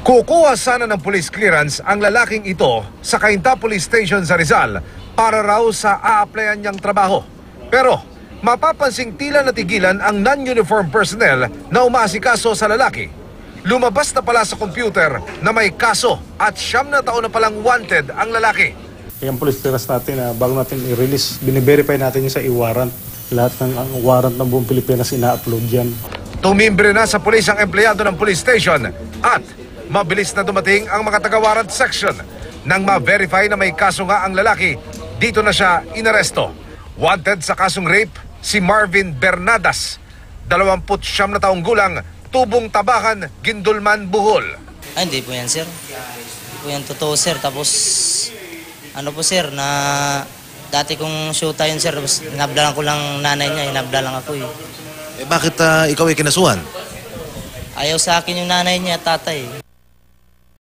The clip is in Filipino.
Kukuha sana ng police clearance ang lalaking ito sa Cainta Police Station sa Rizal para raw sa a-applyan niyang trabaho. Pero mapapansing tila natigilan ang non-uniform personnel na umaasikaso sa lalaki. Lumabas na pala sa computer na may kaso at 9 na taon na palang wanted ang lalaki. Yung police clearance natin, bago natin i-release, bine-verify natin yung sa i-warrant. Lahat ng warrant ng buong Pilipinas ina-upload yan. Tumimbre na sa pulis ang empleyado ng police station at mabilis na dumating ang mga taga-warrant section. Nang ma-verify na may kaso nga ang lalaki, dito na siya inaresto. Wanted sa kasong rape si Marvin Bernadas, 29 na taong gulang, Tubong Tabakan, Gindulman, Bohol. Ay, hindi po yan, sir. Hindi po yan totoo, sir. Tapos, ano po, sir, na dati kong shoota yun, sir. Tapos, hinabdalan ko lang nanay niya. Hinabdalan ako, eh. Eh bakit ikaw ay kinasuhan? Ayaw sa akin yung nanay niya at tatay.